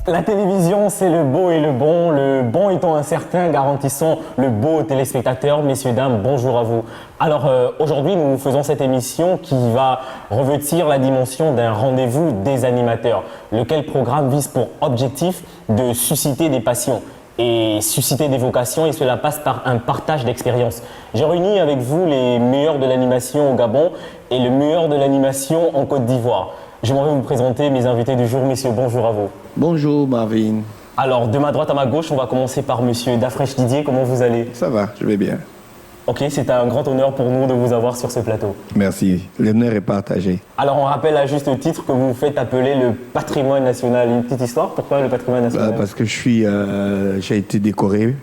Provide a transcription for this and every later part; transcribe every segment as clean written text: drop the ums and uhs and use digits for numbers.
La télévision, c'est le beau et le bon étant incertain, garantissant le beau aux téléspectateurs. Messieurs, dames, bonjour à vous. Alors aujourd'hui, nous faisons cette émission qui va revêtir la dimension d'un rendez-vous des animateurs, lequel programme vise pour objectif de susciter des passions et susciter des vocations, et cela passe par un partage d'expériences. J'ai réuni avec vous les meilleurs de l'animation au Gabon et le meilleur de l'animation en Côte d'Ivoire. J'aimerais vous présenter mes invités du jour. Messieurs, bonjour à vous. Bonjour Marvin. Alors, de ma droite à ma gauche, on va commencer par monsieur Dafresh Didier. Comment vous allez? Ça va, je vais bien. Ok, c'est un grand honneur pour nous de vous avoir sur ce plateau. Merci, l'honneur est partagé. Alors, on rappelle à juste titre que vous vous faites appeler le patrimoine national. Une petite histoire, pourquoi le patrimoine national? Parce que j'ai été décoré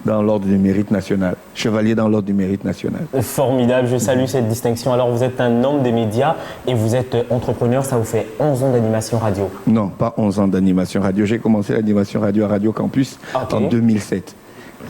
dans l'ordre du mérite national, chevalier dans l'ordre du mérite national. Formidable, je salue cette distinction. Alors, vous êtes un homme des médias et vous êtes entrepreneur, ça vous fait 11 ans d'animation radio. Non, pas 11 ans d'animation radio. J'ai commencé l'animation radio à Radio Campus en 2007.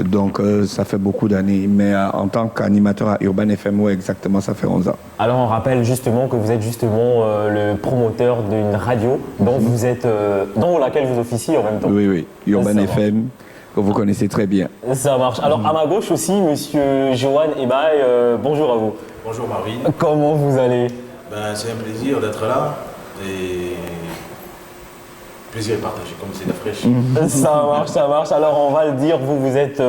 Donc, ça fait beaucoup d'années. Mais en tant qu'animateur à Urban FM, exactement, ça fait 11 ans. Alors, on rappelle justement que vous êtes justement le promoteur d'une radio dont vous êtes, dans laquelle vous officiez en même temps. Oui, Urban FM. Que vous connaissez très bien. Ça marche. Alors, à ma gauche aussi, monsieur Johan Ebaye, bonjour à vous. Bonjour Marvin. Comment vous allez? C'est un plaisir d'être là et plaisir est partagé, comme c'est la fraîche. Ça marche. Alors, on va le dire, vous êtes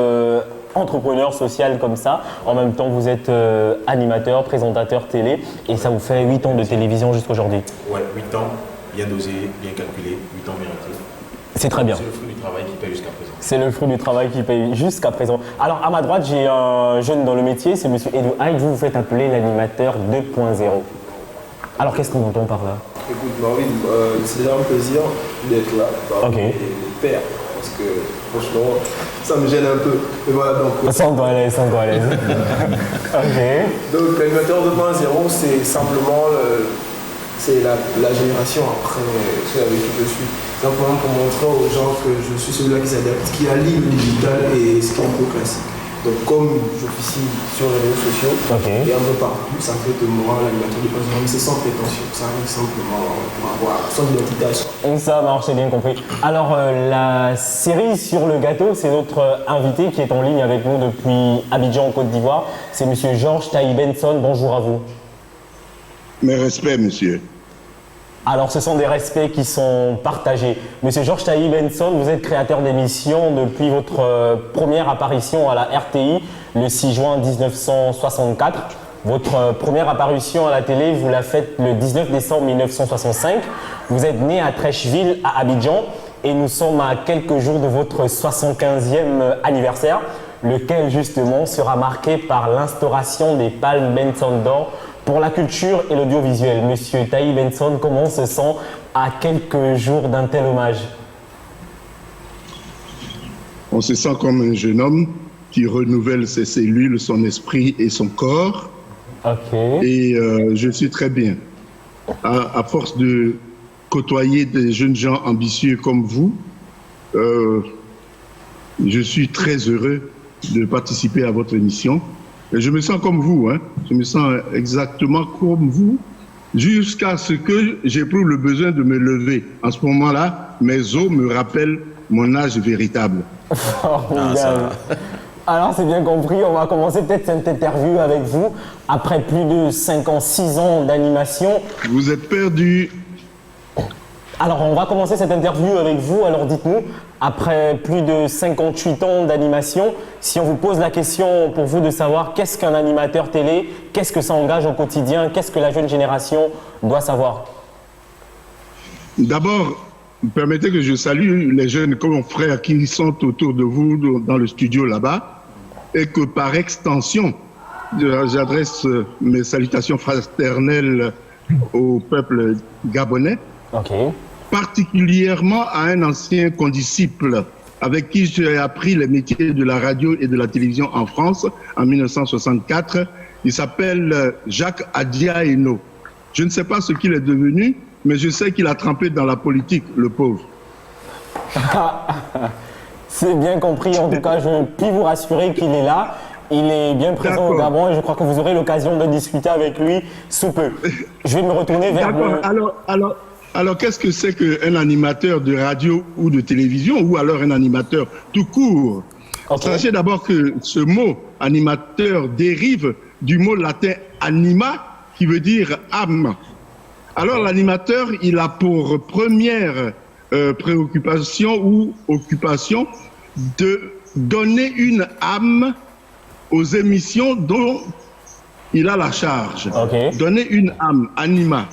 entrepreneur social comme ça. En même temps, vous êtes animateur, présentateur télé et ça vous fait 8 ans de télévision jusqu'aujourd'hui. Ouais, 8 ans, bien dosé, bien calculé, 8 ans mérités. C'est très bien. C'est le fruit du travail qui paye jusqu'à présent. C'est le fruit du travail qui paye jusqu'à présent. Alors, à ma droite, j'ai un jeune dans le métier, c'est monsieur Edou Hyde. Vous vous faites appeler l'animateur 2.0. Alors, qu'est-ce qu'on entend par là? Écoute, Marvin, c'est déjà un plaisir d'être là. Ok. Père, parce que franchement, ça me gêne un peu. Mais voilà, donc. Sans doigt à l'aise. Ok. Donc, l'animateur 2.0, c'est simplement c'est la génération après celle avec qui je suis. Simplement pour montrer aux gens que je suis celui-là qui s'adapte, qui allie le digital et ce qui est un peu classique. Donc comme j'officie sur les réseaux sociaux et un peu partout, ça fait de moi l'animateur du poste. Mais c'est sans prétention, ça arrive simplement pour avoir son identité à soi. Ça marche, j'ai bien compris. Alors la série sur le gâteau, c'est notre invité qui est en ligne avec nous depuis Abidjan en Côte d'Ivoire. C'est monsieur Georges Taï Benson. Bonjour à vous. Mes respects, monsieur. Alors, ce sont des respects qui sont partagés. Monsieur Georges Taï Benson, vous êtes créateur d'émissions depuis votre première apparition à la RTI le 6 juin 1964. Votre première apparition à la télé, vous la faites le 19 décembre 1965. Vous êtes né à Trècheville, à Abidjan, et nous sommes à quelques jours de votre 75e anniversaire, lequel justement sera marqué par l'instauration des palmes Benson d'or pour la culture et l'audiovisuel. Monsieur Taï Benson, comment on se sent à quelques jours d'un tel hommage? On se sent comme un jeune homme qui renouvelle ses cellules, son esprit et son corps. Ok. Et je suis très bien. À force de côtoyer des jeunes gens ambitieux comme vous, je suis très heureux de participer à votre émission. Et je me sens comme vous, hein. Je me sens exactement comme vous, jusqu'à ce que j'éprouve le besoin de me lever. En ce moment-là, mes os me rappellent mon âge véritable. Alors c'est bien compris, on va commencer peut-être cette interview avec vous. Après plus de 5 ans, 6 ans d'animation. Vous êtes perdu. Alors on va commencer cette interview avec vous, alors dites-nous, après plus de 58 ans d'animation, si on vous pose la question pour vous de savoir qu'est-ce qu'un animateur télé, qu'est-ce que ça engage au quotidien, qu'est-ce que la jeune génération doit savoir? D'abord, permettez que je salue les jeunes confrères qui sont autour de vous dans le studio là-bas et que par extension, j'adresse mes salutations fraternelles au peuple gabonais. Ok. Particulièrement à un ancien condisciple avec qui j'ai appris les métiers de la radio et de la télévision en France en 1964. Il s'appelle Jacques Adiaeno. Je ne sais pas ce qu'il est devenu, mais je sais qu'il a trempé dans la politique, le pauvre. C'est bien compris, en tout cas, je puis vous rassurer qu'il est là. Il est bien présent au Gabon et je crois que vous aurez l'occasion de discuter avec lui sous peu. Je vais me retourner vers vous. Alors, Alors, qu'est-ce que c'est qu'un animateur de radio ou de télévision, ou alors un animateur tout court? Sachez d'abord que ce mot animateur dérive du mot latin anima, qui veut dire âme. Alors, l'animateur, il a pour première préoccupation ou occupation de donner une âme aux émissions dont il a la charge. Donner une âme, anima,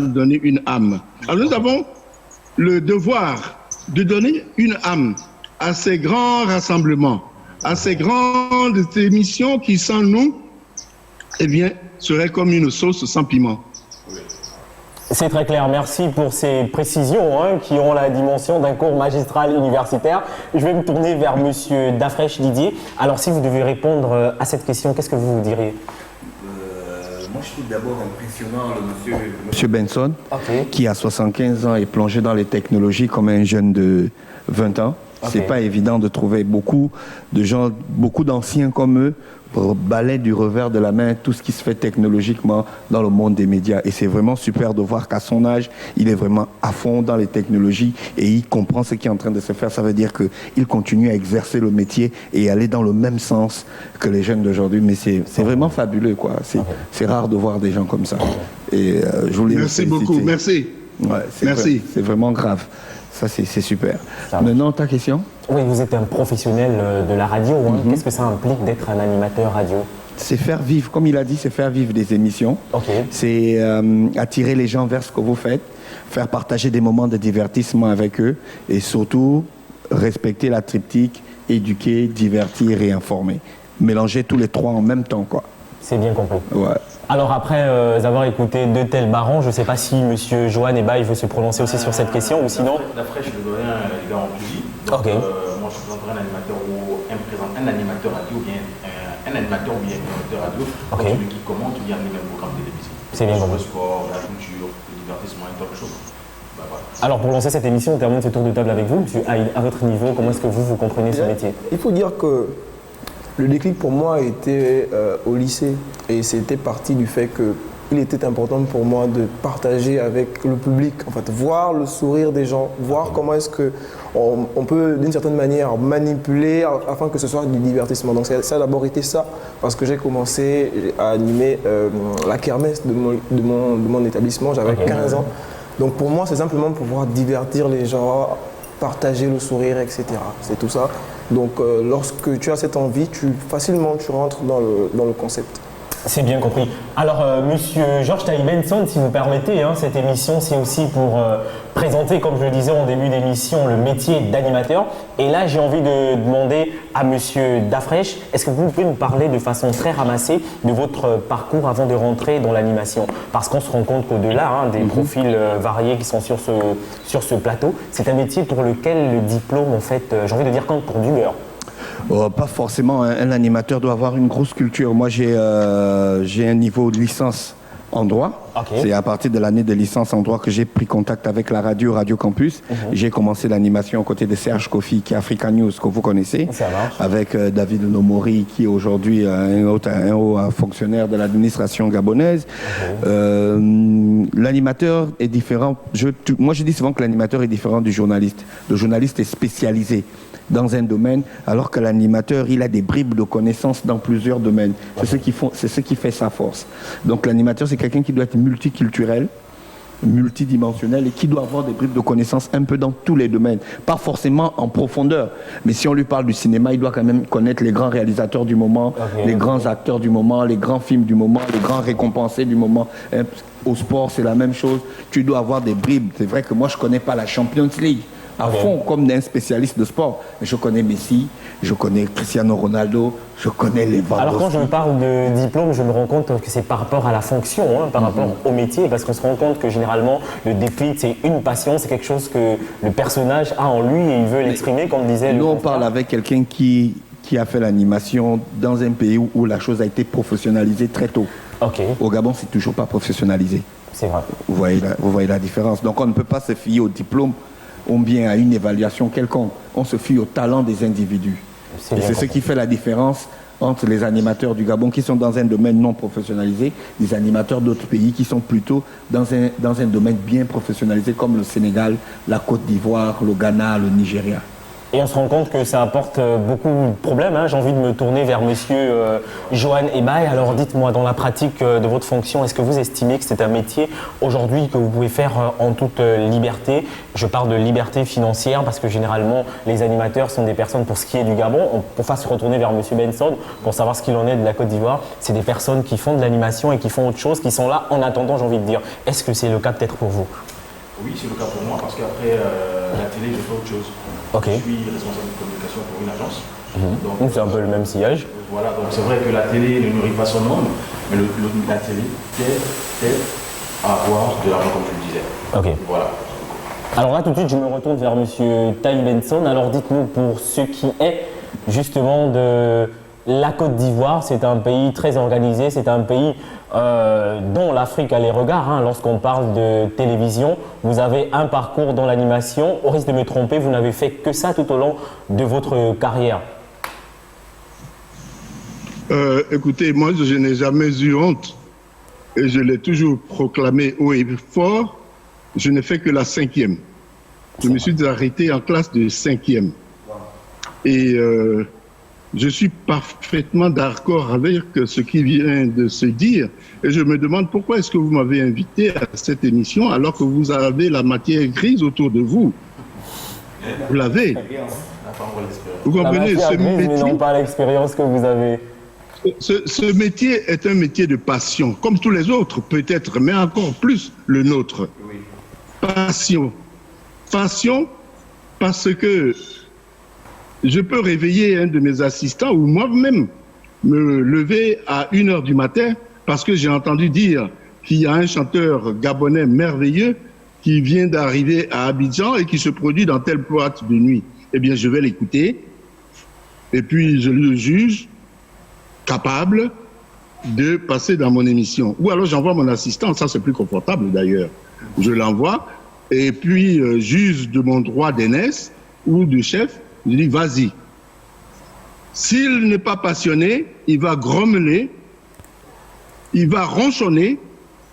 donner une âme. Alors nous avons le devoir de donner une âme à ces grands rassemblements, à ces grandes émissions qui, sans nous, eh bien, seraient comme une sauce sans piment. C'est très clair, merci pour ces précisions qui ont la dimension d'un cours magistral universitaire. Je vais me tourner vers Monsieur Dafresh Didier. Alors si vous devez répondre à cette question, qu'est-ce que vous diriez? Moi je trouve d'abord impressionnant le monsieur Benson, qui à 75 ans est plongé dans les technologies comme un jeune de 20 ans. C'est pas évident de trouver beaucoup de gens, beaucoup d'anciens comme eux, pour balayer du revers de la main tout ce qui se fait technologiquement dans le monde des médias. Et c'est vraiment super de voir qu'à son âge, il est vraiment à fond dans les technologies et il comprend ce qui est en train de se faire. Ça veut dire qu'il continue à exercer le métier et aller dans le même sens que les jeunes d'aujourd'hui. Mais c'est vraiment fabuleux, quoi. C'est rare de voir des gens comme ça. Et je voulais merci beaucoup, merci. Ouais, merci. C'est vraiment grave. Ça, c'est super. Maintenant, ta question? Oui, vous êtes un professionnel de la radio. Qu'est-ce que ça implique d'être un animateur radio? C'est faire vivre, comme il a dit, c'est faire vivre des émissions. C'est attirer les gens vers ce que vous faites, faire partager des moments de divertissement avec eux et surtout respecter la triptyque, éduquer, divertir et informer. Mélanger tous les trois en même temps, quoi. C'est bien compris. Ouais. Alors après avoir écouté de tels barons, je ne sais pas si M. Johan Ebaï veut se prononcer aussi sur cette question ou sinon... D'après, je le donner les gars en plus. Donc, moi, je présenterai un animateur ou un animateur radio ou bien un animateur ou bien un animateur radio, celui qui commente ou bien anime un programme de télévision. C'est bien compris. Le sport, la culture, le divertissement, une chose. Voilà. Alors pour lancer cette émission, on termine ce tour de table avec vous. Monsieur Haïd, à votre niveau, comment est-ce que vous comprenez ce métier? Il faut dire que le déclic pour moi était au lycée et c'était parti du fait qu'il était important pour moi de partager avec le public, en fait, voir le sourire des gens, voir comment est-ce qu'on peut d'une certaine manière manipuler afin que ce soit du divertissement. Donc ça a d'abord été ça, parce que j'ai commencé à animer la kermesse de mon établissement, j'avais 15 ans. Donc pour moi c'est simplement pouvoir divertir les gens, partager le sourire, etc. C'est tout ça. Donc lorsque tu as cette envie, facilement tu rentres dans le concept. C'est bien compris. Alors, Monsieur Georges Taï Benson, si vous permettez, cette émission, c'est aussi pour présenter, comme je le disais en début d'émission, le métier d'animateur. Et là, j'ai envie de demander à Monsieur Dafresh, est-ce que vous pouvez nous parler de façon très ramassée de votre parcours avant de rentrer dans l'animation? Parce qu'on se rend compte qu'au-delà des profils variés qui sont sur ce plateau, c'est un métier pour lequel le diplôme, en fait, j'ai envie de dire, compte pour du beurre. Pas forcément, un animateur doit avoir une grosse culture. Moi, j'ai un niveau de licence en droit. C'est à partir de l'année de licence en droit que j'ai pris contact avec la radio Campus. J'ai commencé l'animation aux côtés de Serge Kofi, qui est Africa News, que vous connaissez, avec David Nomori, qui est aujourd'hui un haut fonctionnaire de l'administration gabonaise. L'animateur est différent. Moi, je dis souvent que l'animateur est différent du journaliste. Le journaliste est spécialisé dans un domaine, alors que l'animateur, il a des bribes de connaissances dans plusieurs domaines. C'est ce qui fait sa force. Donc l'animateur, c'est quelqu'un qui doit être multiculturel, multidimensionnel et qui doit avoir des bribes de connaissances un peu dans tous les domaines. Pas forcément en profondeur, mais si on lui parle du cinéma, il doit quand même connaître les grands réalisateurs du moment, les grands acteurs du moment, les grands films du moment, les grands récompensés du moment. Au sport, c'est la même chose. Tu dois avoir des bribes. C'est vrai que moi, je ne connais pas la Champions League à fond comme un spécialiste de sport. Je connais Messi, je connais Cristiano Ronaldo, je connais les Lewandowski. Alors quand je parle de diplôme, je me rends compte que c'est par rapport à la fonction, par rapport au métier, parce qu'on se rend compte que généralement le déclic c'est une passion, c'est quelque chose que le personnage a en lui et il veut l'exprimer, comme disait Nous on parle avec quelqu'un qui a fait l'animation dans un pays où la chose a été professionnalisée très tôt. Au Gabon, c'est toujours pas professionnalisé. C'est vrai. Vous voyez la différence. Donc on ne peut pas se fier au diplôme ou bien à une évaluation quelconque. On se fie au talent des individus. Et c'est ce qui fait la différence entre les animateurs du Gabon qui sont dans un domaine non professionnalisé, les animateurs d'autres pays qui sont plutôt dans un domaine bien professionnalisé comme le Sénégal, la Côte d'Ivoire, le Ghana, le Nigeria. Et on se rend compte que ça apporte beaucoup de problèmes. J'ai envie de me tourner vers monsieur Johan Ebaye. Alors dites-moi, dans la pratique de votre fonction, est-ce que vous estimez que c'est un métier aujourd'hui que vous pouvez faire en toute liberté? Je parle de liberté financière parce que généralement, les animateurs sont des personnes, pour ce qui est du Gabon, pour faire se retourner vers monsieur Benson, pour savoir ce qu'il en est de la Côte d'Ivoire, c'est des personnes qui font de l'animation et qui font autre chose, qui sont là en attendant, j'ai envie de dire. Est-ce que c'est le cas peut-être pour vous? Oui, c'est le cas pour moi parce qu'après la télé, je fais autre chose. Okay. Je suis responsable de communication pour une agence. Donc c'est un peu le même sillage. Voilà, donc c'est vrai que la télé ne nourrit pas son homme, mais la télé t'aide à avoir de l'argent comme tu le disais. Ok. Voilà. Alors là tout de suite je me retourne vers monsieur Tai Benson. Alors dites-nous, pour ce qui est justement de la Côte d'Ivoire, c'est un pays très organisé, c'est un pays dont l'Afrique a les regards. Lorsqu'on parle de télévision, vous avez un parcours dans l'animation. Au risque de me tromper, vous n'avez fait que ça tout au long de votre carrière. Écoutez, moi je n'ai jamais eu honte et je l'ai toujours proclamé haut et fort. Je n'ai fait que la 5e. Je me suis arrêté en classe de 5e. Et je suis parfaitement d'accord avec ce qui vient de se dire. Et je me demande pourquoi est-ce que vous m'avez invité à cette émission alors que vous avez la matière grise autour de vous. Vous l'avez. Vous comprenez ce métier, mais non pas l'expérience que vous avez. Ce métier est un métier de passion, comme tous les autres peut-être, mais encore plus le nôtre. Oui. Passion. Passion parce que je peux réveiller un de mes assistants ou moi-même me lever à 1h du matin parce que j'ai entendu dire qu'il y a un chanteur gabonais merveilleux qui vient d'arriver à Abidjan et qui se produit dans telle boîte de nuit. Eh bien, je vais l'écouter et puis je le juge capable de passer dans mon émission. Ou alors j'envoie mon assistant, ça c'est plus confortable d'ailleurs. Je l'envoie et puis juge de mon droit d'aînesse ou de chef. Je dis, vas-y. S'il n'est pas passionné, il va grommeler, il va ronchonner,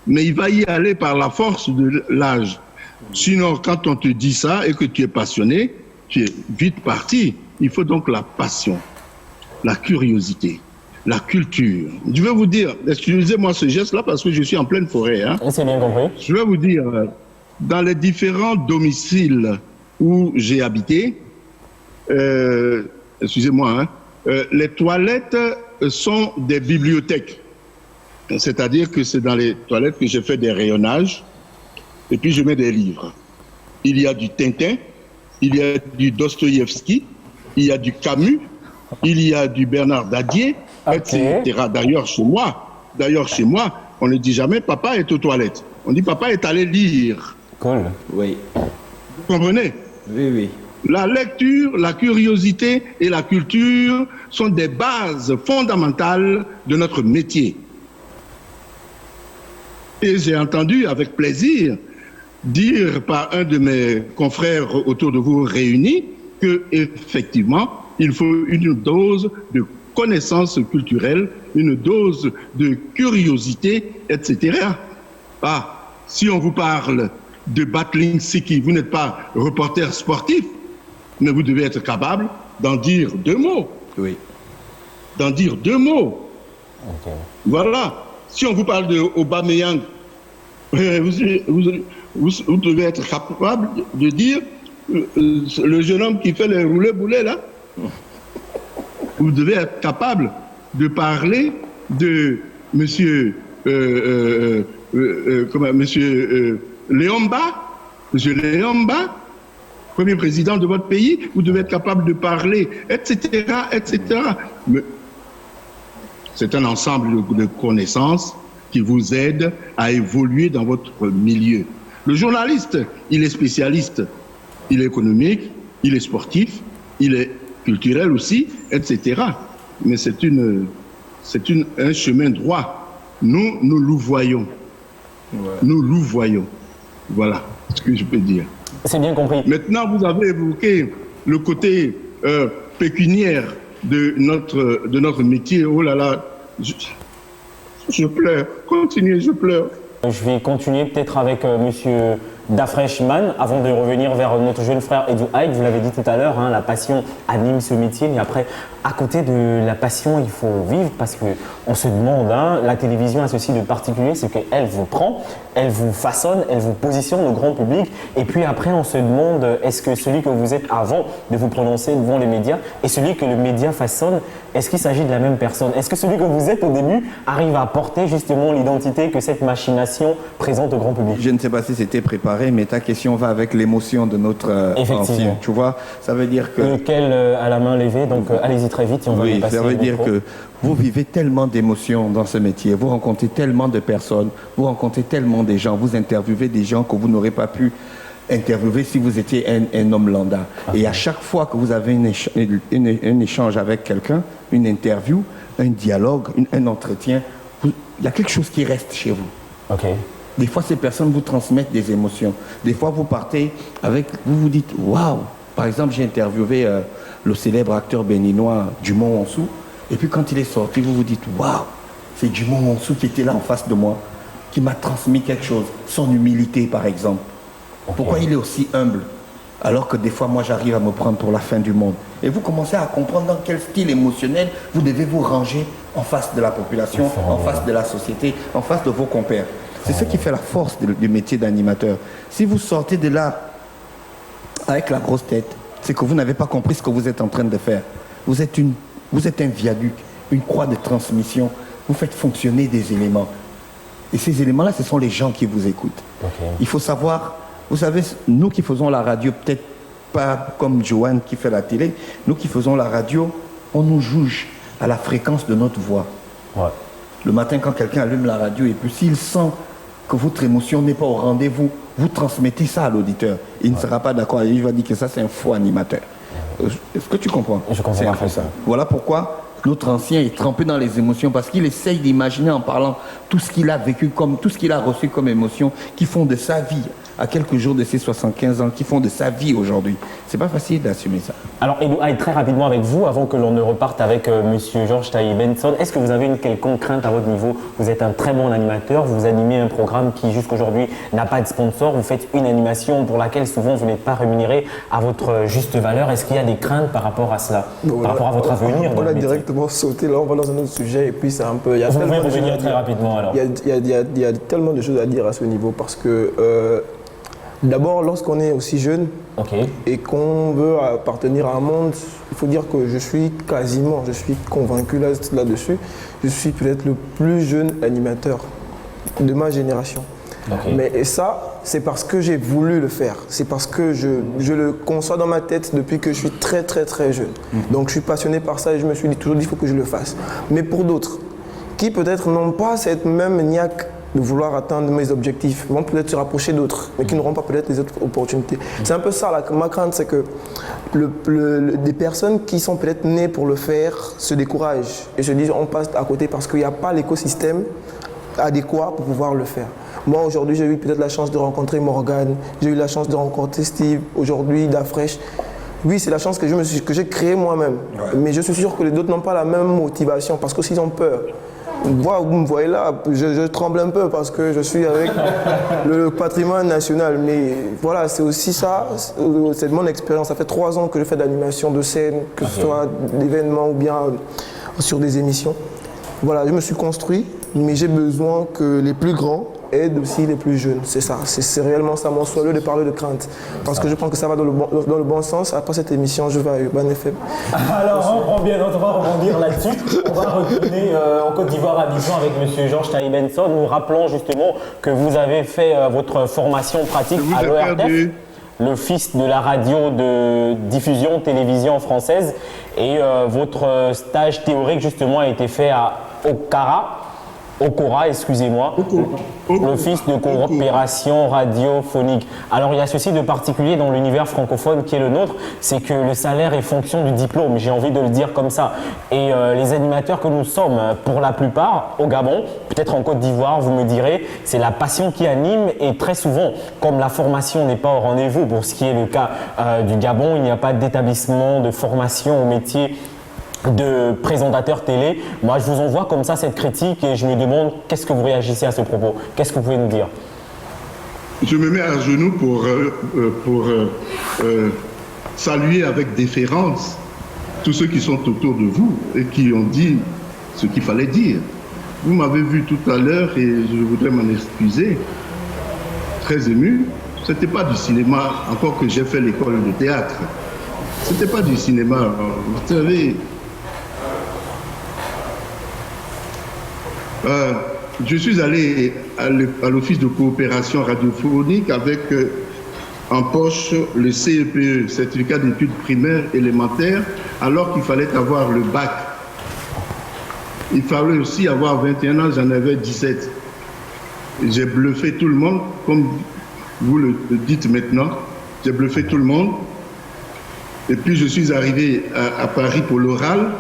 mais il va y aller par la force de l'âge. Sinon, quand on te dit ça et que tu es passionné, tu es vite parti. Il faut donc la passion, la curiosité, la culture. Je vais vous dire, excusez-moi ce geste-là parce que je suis en pleine forêt. C'est bien compris. Je vais vous dire, dans les différents domiciles où j'ai habité, excusez-moi, les toilettes sont des bibliothèques. C'est-à-dire que c'est dans les toilettes que je fais des rayonnages et puis je mets des livres. Il y a du Tintin, il y a du Dostoïevski, il y a du Camus, il y a du Bernard Dadier, etc. D'ailleurs, chez moi, on ne dit jamais papa est aux toilettes. On dit papa est allé lire. Cool. Oui. Vous comprenez? Oui, oui. La lecture, la curiosité et la culture sont des bases fondamentales de notre métier. Et j'ai entendu avec plaisir dire par un de mes confrères autour de vous réunis que effectivement, il faut une dose de connaissances culturelles, une dose de curiosité, etc. Si on vous parle de Battling Siki, vous n'êtes pas reporter sportif, mais vous devez être capable d'en dire 2 mots. Oui. D'en dire 2 mots. Okay. Voilà. Si on vous parle de Aubameyang, vous devez être capable de dire le jeune homme qui fait les roulés-boulets là. Vous devez être capable de parler de monsieur Léomba, monsieur Léomba, premier président de votre pays. Vous devez être capable de parler, etc., etc. Mais c'est un ensemble de connaissances qui vous aide à évoluer dans votre milieu. Le journaliste, il est spécialiste, il est économique, il est sportif, il est culturel aussi, etc. Mais c'est un chemin droit. Nous louvoyons. Ouais. Nous louvoyons. Voilà ce que je peux dire. C'est bien compris. Maintenant, vous avez évoqué le côté pécuniaire de notre métier. Oh là là, je pleure. Continuez, je pleure. Je vais continuer peut-être avec monsieur Dafreshman avant de revenir vers notre jeune frère Edu Haït. Vous l'avez dit tout à l'heure, hein, la passion anime ce métier, mais après, à côté de la passion, il faut vivre parce qu'on se demande, hein, la télévision a ceci de particulier, c'est qu'elle vous prend, elle vous façonne, elle vous positionne au grand public, et puis après on se demande, est-ce que celui que vous êtes avant de vous prononcer devant les médias et celui que le média façonne, est-ce qu'il s'agit de la même personne? Est-ce que celui que vous êtes au début arrive à porter justement l'identité que cette machination présente au grand public? Je ne sais pas si c'était préparé, mais ta question va avec l'émotion de notre ancien. Tu vois, ça veut dire que... Lequel à la main levée, donc allez-y très vite et on va y passer. Ça veut dire que vous vivez tellement d'émotions dans ce métier, vous rencontrez tellement de personnes, vous rencontrez tellement de gens, vous interviewez des gens que vous n'aurez pas pu interviewer si vous étiez un homme lambda. Et à chaque fois que vous avez un échange avec quelqu'un, une interview, un dialogue, un entretien, il y a quelque chose qui reste chez vous. Ok. Des fois, ces personnes vous transmettent des émotions. Des fois, vous partez avec, vous vous dites, waouh. Par exemple, j'ai interviewé le célèbre acteur béninois Dumont Onsou. Et puis, quand il est sorti, vous vous dites, waouh, c'est Dumont Onsou qui était là en face de moi, qui m'a transmis quelque chose. Son humilité, par exemple. Okay. Pourquoi il est aussi humble? Alors que des fois, moi, j'arrive à me prendre pour la fin du monde. Et vous commencez à comprendre dans quel style émotionnel vous devez vous ranger en face de la population, en face de la société, en face de vos compères. C'est ce qui fait la force du métier d'animateur. Si vous sortez de là avec la grosse tête, c'est que vous n'avez pas compris ce que vous êtes en train de faire. Vous êtes un viaduc, une croix de transmission. Vous faites fonctionner des éléments. Et ces éléments-là, ce sont les gens qui vous écoutent. Okay. Il faut savoir, vous savez, nous qui faisons la radio, peut-être pas comme Joanne qui fait la télé, nous qui faisons la radio, on nous juge à la fréquence de notre voix. Ouais. Le matin, quand quelqu'un allume la radio, et puis s'il sent que votre émotion n'est pas au rendez-vous, vous transmettez ça à l'auditeur. Il ne sera pas d'accord. Il va dire que ça, c'est un faux animateur. Est-ce que tu comprends? Je comprends ça. Voilà pourquoi notre ancien est trempé dans les émotions, parce qu'il essaye d'imaginer en parlant tout ce qu'il a vécu, tout ce qu'il a reçu comme émotion, qui font de sa vie, à quelques jours de ses 75 ans, qui font de sa vie aujourd'hui. C'est pas facile d'assumer ça. Alors, Edu Haït, très rapidement avec vous, avant que l'on ne reparte avec monsieur Georges Taï Benson, est-ce que vous avez une quelconque crainte à votre niveau? Vous êtes un très bon animateur, vous animez un programme qui jusqu'aujourd'hui n'a pas de sponsor, vous faites une animation pour laquelle souvent vous n'êtes pas rémunéré à votre juste valeur. Est-ce qu'il y a des craintes par rapport à cela, par rapport à votre avenir? On a directement sauté, là on va dans un autre sujet et puis c'est un peu... Vous pouvez revenir très rapidement alors. Il y a tellement de choses à dire à ce niveau parce que... D'abord, lorsqu'on est aussi jeune et qu'on veut appartenir à un monde, il faut dire que je suis convaincu là-dessus, je suis peut-être le plus jeune animateur de ma génération. Mais ça, c'est parce que j'ai voulu le faire. C'est parce que je le conçois dans ma tête depuis que je suis très très très jeune. Donc je suis passionné par ça et je me suis toujours dit qu'il faut que je le fasse. Mais pour d'autres, qui peut-être n'ont pas cette même niaque de vouloir atteindre mes objectifs, vont peut-être se rapprocher d'autres, mais qui n'auront pas peut-être les autres opportunités. C'est un peu ça, ma crainte, c'est que des personnes qui sont peut-être nées pour le faire se découragent et se disent on passe à côté parce qu'il n'y a pas l'écosystème adéquat pour pouvoir le faire. Moi, aujourd'hui, j'ai eu peut-être la chance de rencontrer Morgane, j'ai eu la chance de rencontrer Steve, aujourd'hui Dafresh. Oui, c'est la chance que j'ai créée moi-même, mais je suis sûr que les autres n'ont pas la même motivation parce qu'ils ont peur. Vous me voyez là, je tremble un peu parce que je suis avec le patrimoine national. Mais voilà, c'est aussi ça, c'est mon expérience. Ça fait 3 ans que je fais de l'animation de scène, que ce soit d'événements ou bien sur des émissions. Voilà, je me suis construit, mais j'ai besoin que les plus grands aident aussi les plus jeunes. C'est ça, c'est réellement ça mon souhait, au lieu de parler de crainte. Parce que je pense que ça va dans le bon sens. Après cette émission, je vais à Urban FM. Alors, on prend bien notre temps, on va rebondir là-dessus. On va retourner en Côte d'Ivoire à Abidjan avec monsieur Georges Taï Benson. Nous rappelons justement que vous avez fait votre formation pratique à l'ORTF, l'Office de la radio de diffusion télévision française. Et votre stage théorique justement a été fait à Okora, excusez-moi, l'Office de coopération radiophonique. Alors il y a ceci de particulier dans l'univers francophone qui est le nôtre, c'est que le salaire est fonction du diplôme, j'ai envie de le dire comme ça. Et les animateurs que nous sommes, pour la plupart, au Gabon, peut-être en Côte d'Ivoire, vous me direz, c'est la passion qui anime et très souvent, comme la formation n'est pas au rendez-vous, pour ce qui est le cas du Gabon, il n'y a pas d'établissement de formation au métier de présentateur télé. Moi, je vous envoie comme ça cette critique et je me demande qu'est-ce que vous réagissez à ce propos. Qu'est-ce que vous pouvez nous dire? Je me mets à genoux pour saluer avec déférence tous ceux qui sont autour de vous et qui ont dit ce qu'il fallait dire. Vous m'avez vu tout à l'heure et je voudrais m'en excuser. Très ému. Ce n'était pas du cinéma, encore que j'ai fait l'école de théâtre. Ce n'était pas du cinéma. Vous savez, je suis allé à l'Office de coopération radiophonique avec en poche le CEPE, certificat d'études primaires élémentaires, alors qu'il fallait avoir le bac. Il fallait aussi avoir 21 ans, j'en avais 17. J'ai bluffé tout le monde, comme vous le dites maintenant. J'ai bluffé tout le monde. Et puis je suis arrivé à Paris pour l'oral.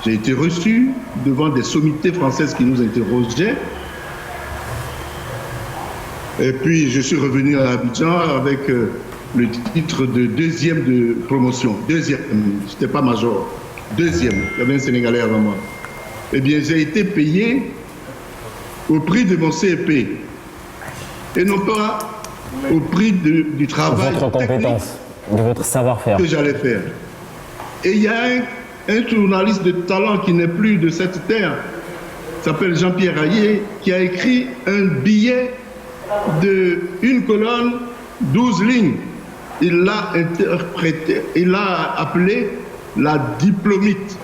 J'ai été reçu devant des sommités françaises qui nous interrogeaient. Et puis je suis revenu à Abidjan avec le titre de deuxième de promotion. Deuxième, je n'étais pas major. Deuxième, il y avait un Sénégalais avant moi. Eh bien, j'ai été payé au prix de mon CEP et non pas au prix du travail de votre compétence, de votre savoir-faire que j'allais faire. Et il y a un journaliste de talent qui n'est plus de cette terre, s'appelle Jean-Pierre Ayé, qui a écrit un billet de une colonne, 12 lignes. Il l'a interprété, il l'a appelé la diplomite.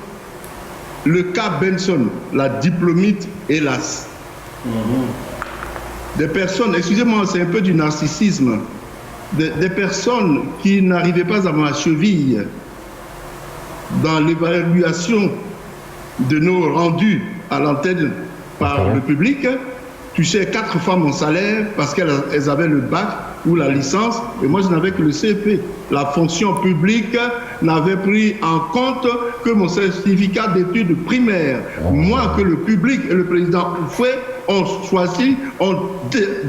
Le cas Benson, la diplomite, hélas. Des personnes, excusez-moi, c'est un peu du narcissisme, des personnes qui n'arrivaient pas à ma cheville dans l'évaluation de nos rendus à l'antenne par le public, touchaient 4 fois mon salaire parce qu'elles avaient le bac ou la licence, et moi je n'avais que le CEP. La fonction publique n'avait pris en compte que mon certificat d'études primaires. Moi, que le public et le président Oufoué ont choisi, ont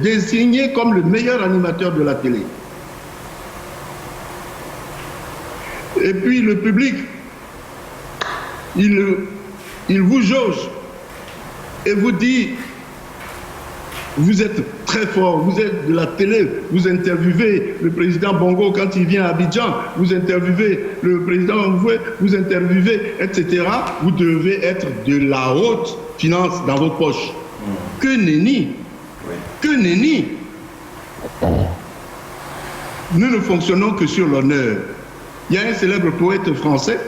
désigné comme le meilleur animateur de la télé. Et puis le public, il vous jauge et vous dit: vous êtes très fort, vous êtes de la télé, vous interviewez le président Bongo quand il vient à Abidjan, vous interviewez le président Oufoué, vous interviewez, etc. Vous devez être de la haute finance dans vos poches. Que nenni! Que nenni! Nous ne fonctionnons que sur l'honneur. Il y a un célèbre poète français,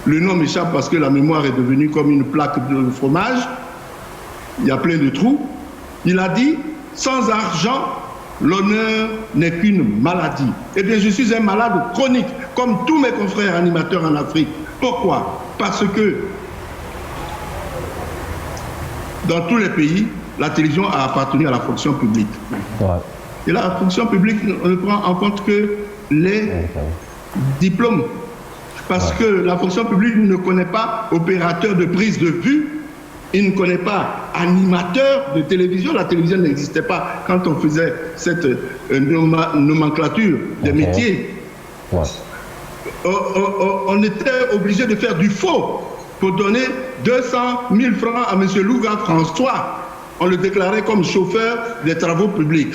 le nom m'échappe parce que la mémoire est devenue comme une plaque de fromage, il y a plein de trous. Il a dit: sans argent, l'honneur n'est qu'une maladie. Eh bien, je suis un malade chronique, comme tous mes confrères animateurs en Afrique. Pourquoi? Parce que dans tous les pays, la télévision a appartenu à la fonction publique. Ouais. Et la fonction publique ne prend en compte que les diplômes. Parce que la fonction publique ne connaît pas opérateur de prise de vue. Il ne connaît pas animateur de télévision. La télévision n'existait pas quand on faisait cette nomenclature des métiers. Ouais. On était obligé de faire du faux pour donner 200 000 francs à M. Louga François. On le déclarait comme chauffeur des travaux publics.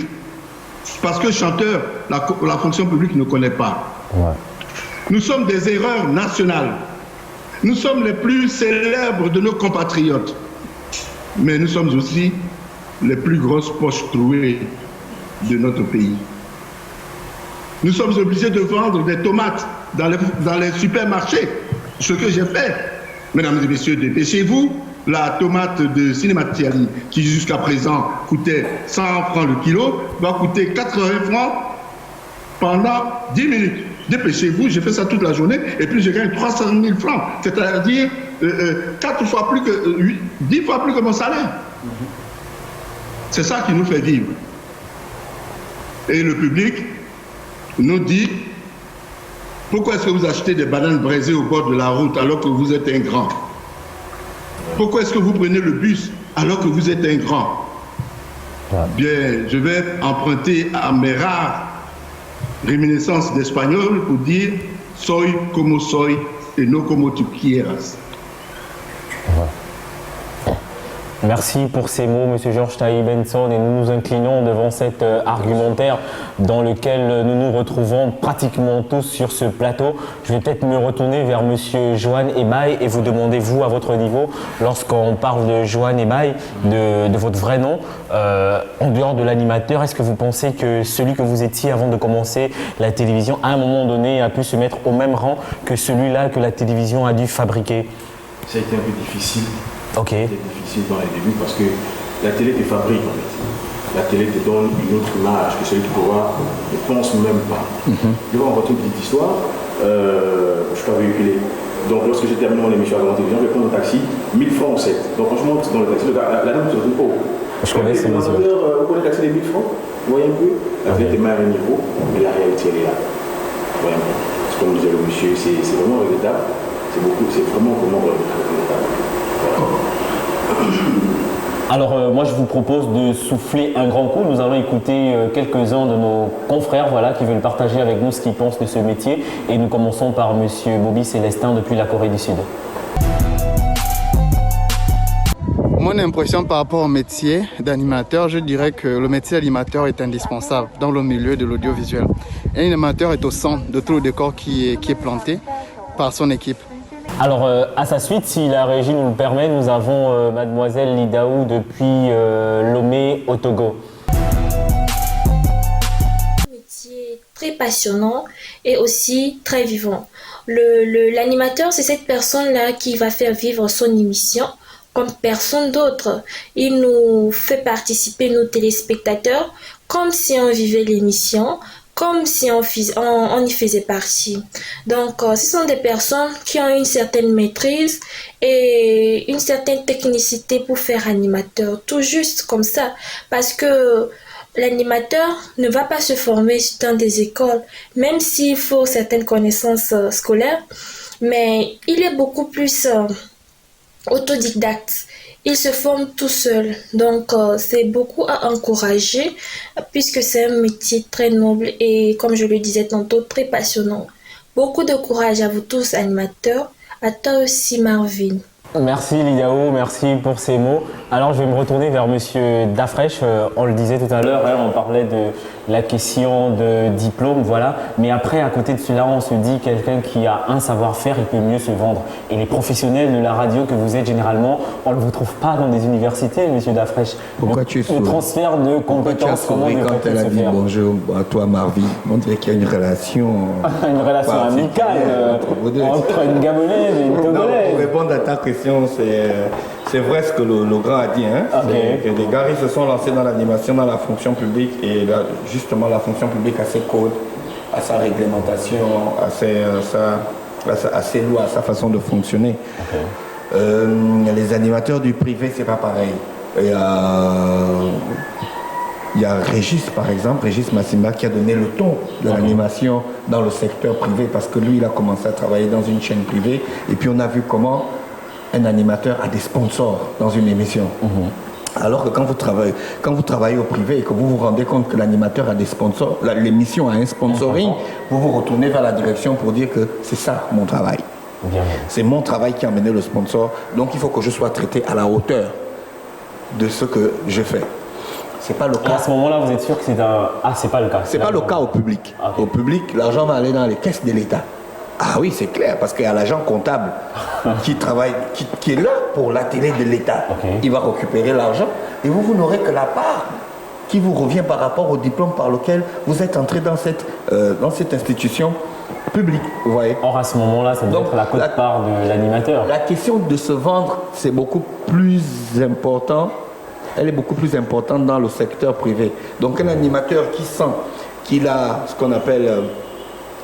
Parce que chanteur, la fonction publique ne connaît pas. Ouais. Nous sommes des erreurs nationales. Nous sommes les plus célèbres de nos compatriotes. Mais nous sommes aussi les plus grosses poches trouées de notre pays. Nous sommes obligés de vendre des tomates dans les supermarchés. Ce que j'ai fait. Mesdames et messieurs, dépêchez-vous. La tomate de Cinématiali, qui jusqu'à présent coûtait 100 francs le kilo, va coûter 80 francs pendant 10 minutes. Dépêchez-vous, j'ai fait ça toute la journée, et puis je gagne 300 000 francs, c'est-à-dire 10 fois plus que mon salaire. C'est ça qui nous fait vivre. Et le public nous dit: pourquoi est-ce que vous achetez des bananes braisées au bord de la route alors que vous êtes un grand? Pourquoi est-ce que vous prenez le bus alors que vous êtes un grand? Bien, je vais emprunter à mes rares réminiscences d'espagnol pour dire: soy como soy et no como tú quieras. Merci pour ces mots, M. Georges Taï Benson, et nous nous inclinons devant cet argumentaire dans lequel nous nous retrouvons pratiquement tous sur ce plateau. Je vais peut-être me retourner vers M. Johan Ebaye et vous demander, vous, à votre niveau, lorsqu'on parle de Johan Ebaye, de votre vrai nom, en dehors de l'animateur, est-ce que vous pensez que celui que vous étiez avant de commencer la télévision, à un moment donné, a pu se mettre au même rang que celui-là que la télévision a dû fabriquer? Ça a été un peu difficile. Ok. C'était difficile dans les débuts parce que la télé te fabrique en fait. La télé te donne une autre image que celui qui peut voir ne pense même pas. Je vais vous raconter une petite histoire. Je ne suis pas véhiculé. Donc lorsque j'ai terminé mon émission à la télévision, je vais prendre un taxi, 1000 francs en 7. Donc quand je monte dans le taxi, la dame se dit, oh, je connais ces mesures. Vous connaissez le taxi des 1000 francs? Vous voyez un peu? La télé te met à un niveau, mais la réalité elle est là. Vraiment. C'est comme disait le monsieur, c'est vraiment regrettable. C'est vraiment regrettable. Alors moi je vous propose de souffler un grand coup. Nous allons écouter quelques-uns de nos confrères qui veulent partager avec nous ce qu'ils pensent de ce métier. Et nous commençons par M. Bobby Célestin depuis la Corée du Sud. Mon impression par rapport au métier d'animateur, je dirais que le métier d'animateur est indispensable dans le milieu de l'audiovisuel. Un animateur est au centre de tout le décor qui est planté par son équipe. Alors, à sa suite, si la régie nous le permet, nous avons mademoiselle Lidaou depuis Lomé au Togo. Un métier très passionnant et aussi très vivant. L'animateur, c'est cette personne-là qui va faire vivre son émission comme personne d'autre. Il nous fait participer, nos téléspectateurs, comme si on vivait l'émission, comme si on y faisait partie. Donc, ce sont des personnes qui ont une certaine maîtrise et une certaine technicité pour faire animateur, tout juste comme ça. Parce que l'animateur ne va pas se former dans des écoles, même s'il faut certaines connaissances scolaires, mais il est beaucoup plus autodidacte. Il se forme tout seul, donc c'est beaucoup à encourager puisque c'est un métier très noble et comme je le disais tantôt, très passionnant. Beaucoup de courage à vous tous animateurs, à toi aussi Marvin. Merci Lidaou, merci pour ces mots. Alors je vais me retourner vers Monsieur Dafresh. On le disait tout à l'heure, on parlait de la question de diplôme, voilà. Mais après, à côté de cela, on se dit quelqu'un qui a un savoir-faire, il peut mieux se vendre. Et les professionnels de la radio que vous êtes généralement, on ne vous trouve pas dans des universités, Monsieur Dafresh. Pourquoi tu es sourd? Le transfert de compétences, comment quand elle a dit bonjour à toi Marvin? On dirait qu'il y a une relation. Une relation amicale entre une Gabonaise et une Togolaise. Pour répondre à ta question, c'est vrai ce que le grand a dit. Que les gars ils se sont lancés dans l'animation, dans la fonction publique, et là, justement la fonction publique a ses codes, a sa réglementation, a ses lois, a sa façon de fonctionner. Les animateurs du privé, c'est pas pareil. Il y a Régis, par exemple, Régis Massimba, qui a donné le ton de l'animation dans le secteur privé, parce que lui, il a commencé à travailler dans une chaîne privée, et puis on a vu comment un animateur a des sponsors dans une émission. Alors que quand vous travaillez au privé et que vous vous rendez compte que l'animateur a des sponsors, l'émission a un sponsoring, vous vous retournez vers la direction pour dire que c'est ça mon travail. C'est mon travail qui a amené le sponsor, donc il faut que je sois traité à la hauteur de ce que je fais. C'est pas le cas. Et à ce moment-là, vous êtes sûr que c'est un... Ah, c'est pas le cas. C'est pas le cas au public. Au public, l'argent va aller dans les caisses de l'État. Ah oui, c'est clair, parce qu'il y a l'agent comptable qui travaille, qui est là pour la télé de l'État. Il va récupérer l'argent et vous n'aurez que la part qui vous revient par rapport au diplôme par lequel vous êtes entré dans cette institution publique. Vous voyez. Or, à ce moment-là, ça doit être la quote-part de l'animateur. La question de se vendre, c'est beaucoup plus important. Elle est beaucoup plus importante dans le secteur privé. Donc, un animateur qui sent qu'il a ce qu'on appelle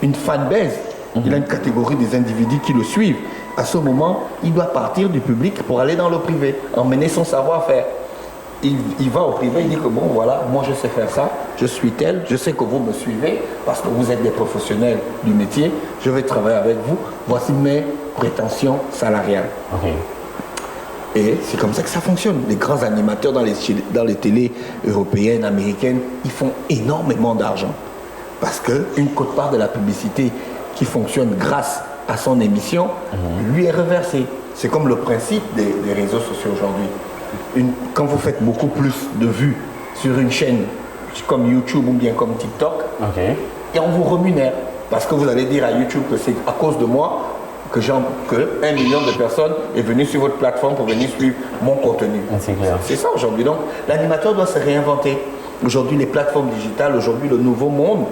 une fanbase, il a une catégorie des individus qui le suivent. À ce moment, il doit partir du public pour aller dans le privé, emmener son savoir-faire. Il va au privé, il dit que bon, voilà, moi je sais faire ça, je suis tel, je sais que vous me suivez parce que vous êtes des professionnels du métier, je vais travailler avec vous, voici mes prétentions salariales. Et c'est comme ça que ça fonctionne. Les grands animateurs dans les télés européennes, américaines, ils font énormément d'argent. Parce qu'une quote-part de la publicité qui fonctionne grâce à son émission lui est reversé. C'est comme le principe des réseaux sociaux aujourd'hui. Quand vous faites beaucoup plus de vues sur une chaîne comme YouTube ou bien comme TikTok, et on vous rémunère. Parce que vous allez dire à YouTube que c'est à cause de moi que 1 million de personnes est venu sur votre plateforme pour venir suivre mon contenu. C'est ça aujourd'hui. Donc l'animateur doit se réinventer. Aujourd'hui, les plateformes digitales, aujourd'hui, le nouveau monde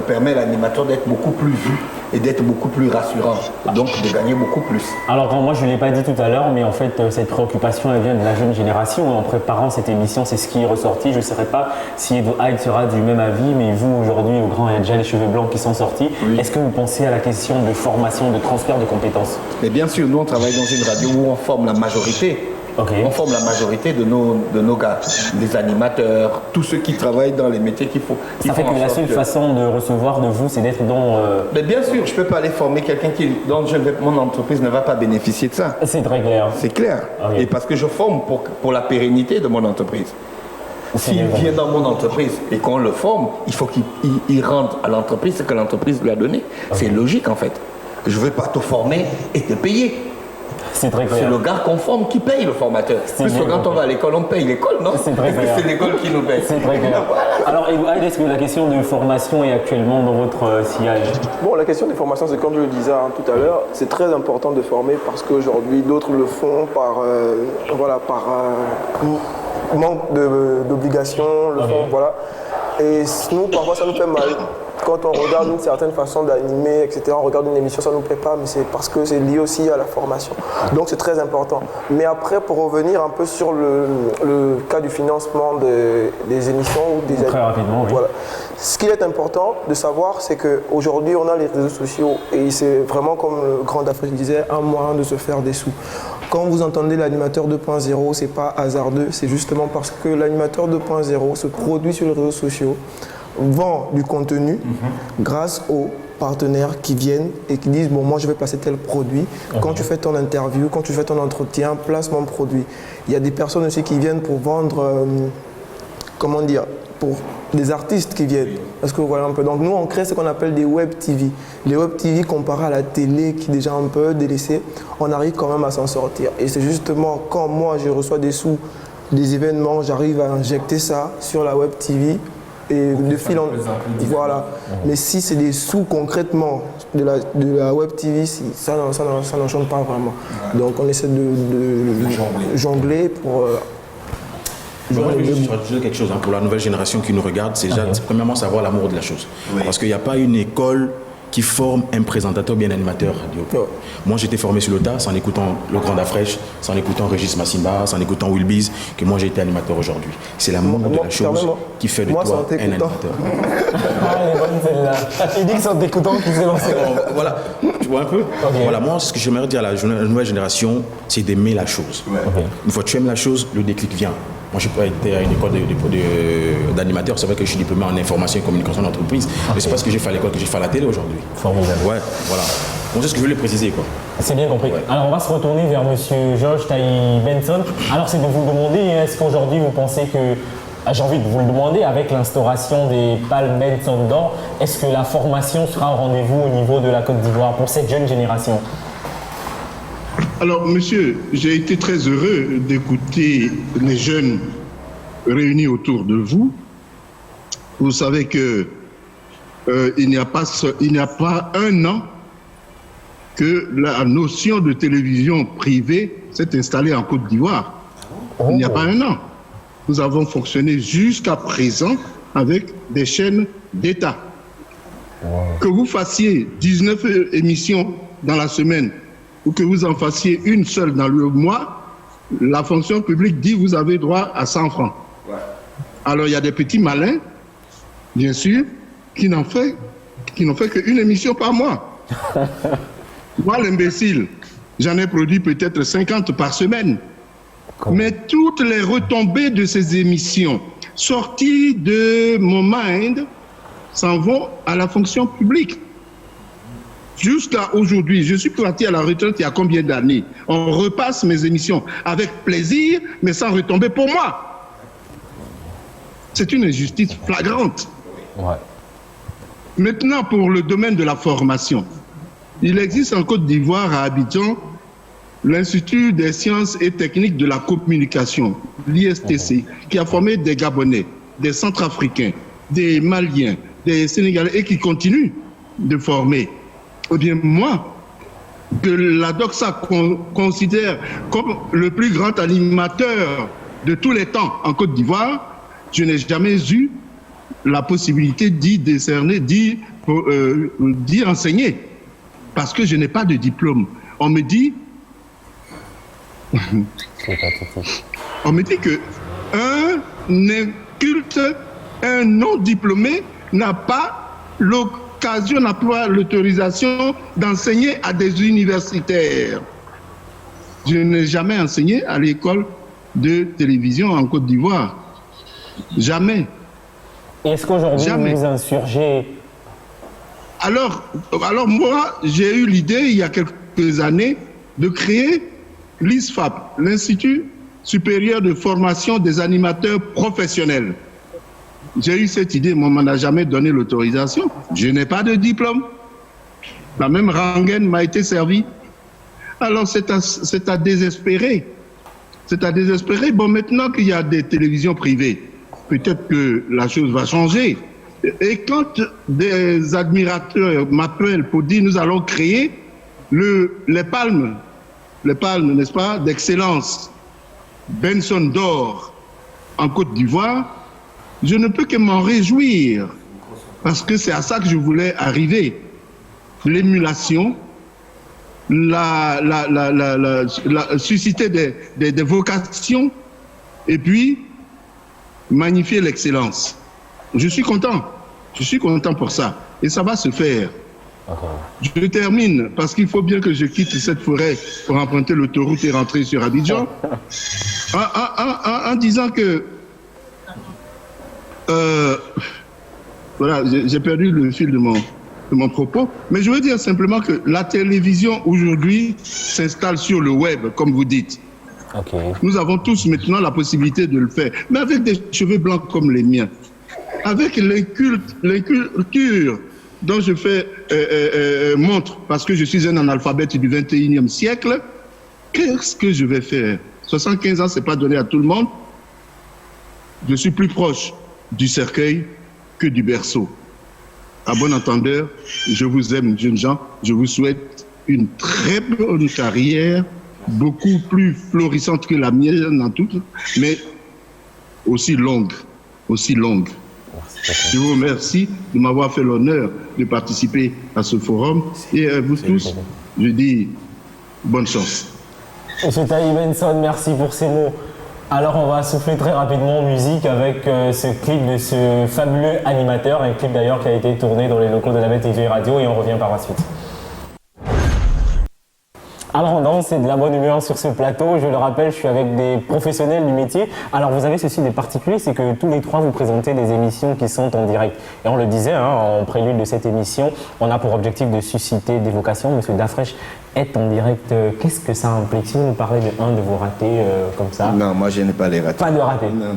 permet à l'animateur d'être beaucoup plus vu et d'être beaucoup plus rassurant, donc de gagner beaucoup plus. Alors, moi, je ne l'ai pas dit tout à l'heure, mais en fait, cette préoccupation, elle vient de la jeune génération. En préparant cette émission, c'est ce qui est ressorti. Je ne saurais pas si Edo Hyde sera du même avis, mais vous, aujourd'hui, au grand, il y a déjà les cheveux blancs qui sont sortis. Oui. Est-ce que vous pensez à la question de formation, de transfert de compétences? Mais bien sûr, nous, on travaille dans une radio où on forme la majorité. On forme la majorité de nos gars, les animateurs, tous ceux qui travaillent dans les métiers qu'il faut. Ça fait que la seule façon de recevoir de vous, c'est d'être dans... Mais bien sûr, je ne peux pas aller former quelqu'un dont mon entreprise ne va pas bénéficier de ça. C'est très clair. C'est clair. Et parce que je forme pour la pérennité de mon entreprise. S'il vient dans mon entreprise et qu'on le forme, il faut qu'il rende à l'entreprise ce que l'entreprise lui a donné. C'est logique en fait. Je ne veux pas te former et te payer. C'est très clair. C'est le gars qu'on forme qui paye le formateur. Plus que quand on va à l'école, on paye l'école, non? C'est très clair. C'est l'école qui nous paye. C'est très clair. Alors, Edo Hyde, est-ce que la question de formation est actuellement dans votre sillage? Bon, la question des formations, c'est comme je le disais tout à l'heure, c'est très important de former parce qu'aujourd'hui, d'autres le font par manque d'obligation, voilà. Et nous, parfois, ça nous fait mal. Quand on regarde une certaine façon d'animer, etc., on regarde une émission, ça ne nous plaît pas, mais c'est parce que c'est lié aussi à la formation. Donc c'est très important. Mais après, pour revenir un peu sur le cas du financement des émissions ou des... Très rapidement, oui. Voilà. Ce qui est important de savoir, c'est qu'aujourd'hui, on a les réseaux sociaux et c'est vraiment, comme le grand Afrique disait, un moyen de se faire des sous. Quand vous entendez l'animateur 2.0, ce n'est pas hasardeux, c'est justement parce que l'animateur 2.0 se produit sur les réseaux sociaux, vend du contenu grâce aux partenaires qui viennent et qui disent bon, moi je vais placer tel produit. Quand tu fais ton interview, quand tu fais ton entretien, place mon produit. Il y a des personnes aussi qui viennent pour vendre, pour des artistes qui viennent. Parce que voilà un peu. Donc nous on crée ce qu'on appelle des web TV. Les web TV comparés à la télé qui est déjà un peu délaissée, on arrive quand même à s'en sortir. Et c'est justement quand moi je reçois des sous, des événements, j'arrive à injecter ça sur la web TV. Et de fil en... Voilà. Mais si c'est des sous concrètement de la web TV, ça n'enchante pas vraiment. Donc on essaie de jongler pour... Je vais juste rajouter quelque chose pour la nouvelle génération qui nous regarde. C'est déjà, premièrement, savoir l'amour de la chose. Parce qu'il n'y a pas une école qui forme un présentateur bien animateur radio. Moi, j'étais formé sur le tas, en écoutant le Grand Afresh, en écoutant Régis Massimba, en écoutant Will Bees, que moi j'ai été animateur aujourd'hui. C'est l'amour de la chose qui fait de toi un animateur. Elle est bonne celle-là. Il dit que c'est en t'écoutant qu'il s'est lancé. Voilà, tu vois un peu. Voilà, moi, ce que j'aimerais dire à la nouvelle génération, c'est d'aimer la chose. Une fois que tu aimes la chose, le déclic vient. Moi, je n'ai pas été à une école d'animateur. C'est vrai que je suis diplômé en information et communication d'entreprise. Mais c'est pas ce que j'ai fait à l'école que j'ai fait à la télé aujourd'hui. Formidable. Ouais, voilà. Bon, c'est ce que je voulais préciser, quoi. C'est bien compris. Alors, on va se retourner vers monsieur Georges Taï Benson. Alors, c'est de vous demander, est-ce qu'aujourd'hui, vous pensez que... J'ai envie de vous le demander, avec l'instauration des Palmes Benson d'or, est-ce que la formation sera au rendez-vous au niveau de la Côte d'Ivoire pour cette jeune génération? Alors, monsieur, j'ai été très heureux d'écouter les jeunes réunis autour de vous. Vous savez que il n'y a pas un an que la notion de télévision privée s'est installée en Côte d'Ivoire. Il n'y a pas un an. Nous avons fonctionné jusqu'à présent avec des chaînes d'État. Que vous fassiez 19 émissions dans la semaine, ou que vous en fassiez une seule dans le mois, la fonction publique dit que vous avez droit à 100 francs. Alors il y a des petits malins, bien sûr, qui n'ont fait qu'une émission par mois. Moi, l'imbécile, j'en ai produit peut-être 50 par semaine. Mais toutes les retombées de ces émissions sorties de mon mind s'en vont à la fonction publique. Jusqu'à aujourd'hui, je suis parti à la retraite il y a combien d'années? On repasse mes émissions avec plaisir, mais sans retomber pour moi. C'est une injustice flagrante. Maintenant, pour le domaine de la formation, Il existe en Côte d'Ivoire, à Abidjan, l'Institut des sciences et techniques de la communication, l'ISTC, qui a formé des Gabonais, des Centrafricains, des Maliens, des Sénégalais et qui continue de former. Eh bien, moi, que la Doxa considère comme le plus grand animateur de tous les temps en Côte d'Ivoire, je n'ai jamais eu la possibilité d'y décerner, d'y enseigner, parce que je n'ai pas de diplôme. On me dit que un inculte, un non-diplômé n'a pas l'occasion, n'a pas l'autorisation d'enseigner à des universitaires. Je n'ai jamais enseigné à l'école de télévision en Côte d'Ivoire. Jamais. Est-ce qu'aujourd'hui vous vous insurgez? Alors moi, j'ai eu l'idée, il y a quelques années, de créer l'ISFAP, l'Institut supérieur de formation des animateurs professionnels. J'ai eu cette idée, mais on ne m'en a jamais donné l'autorisation. Je n'ai pas de diplôme. La même rengaine m'a été servie. Alors c'est à désespérer. C'est à désespérer. Bon, maintenant qu'il y a des télévisions privées, peut-être que la chose va changer. Et quand des admirateurs m'appellent pour dire nous allons créer les palmes, n'est-ce pas, d'excellence, Benson d'or en Côte d'Ivoire, je ne peux que m'en réjouir, parce que c'est à ça que je voulais arriver. L'émulation, susciter des vocations, et puis magnifier l'excellence. Je suis content pour ça, et ça va se faire. Je termine, parce qu'il faut bien que je quitte cette forêt pour emprunter l'autoroute et rentrer sur Abidjan, en disant que voilà, j'ai perdu le fil de mon propos, mais je veux dire simplement que la télévision aujourd'hui s'installe sur le web, comme vous dites. Nous avons tous maintenant la possibilité de le faire, mais avec des cheveux blancs comme les miens, avec l'inculture dont je fais montre, parce que je suis un analphabète du 21e siècle, qu'est-ce que je vais faire? 75 ans, ce n'est pas donné à tout le monde. Je suis plus proche du cercueil que du berceau. À bon entendeur, je vous aime, jeunes gens. Je vous souhaite une très bonne carrière, beaucoup plus florissante que la mienne en tout, mais aussi longue, aussi longue. Je vous remercie de m'avoir fait l'honneur de participer à ce forum. Et à vous tous, je dis bonne chance. Monsieur Taï Benson, merci pour ces mots. Alors on va souffler très rapidement en musique avec ce clip de ce fabuleux animateur, un clip d'ailleurs qui a été tourné dans les locaux de la BTV Radio, et on revient par la suite. Alors on danse, c'est de la bonne humeur sur ce plateau. Je le rappelle, je suis avec des professionnels du métier. Alors vous avez ceci de particulier, c'est que tous les trois vous présentez des émissions qui sont en direct. Et on le disait en prélude de cette émission, on a pour objectif de susciter des vocations. Monsieur Dafresh est en direct. Qu'est-ce que ça implique? Si vous nous parlez de vos ratés comme ça. Non, moi je n'ai pas les ratés. Pas de ratés. Non.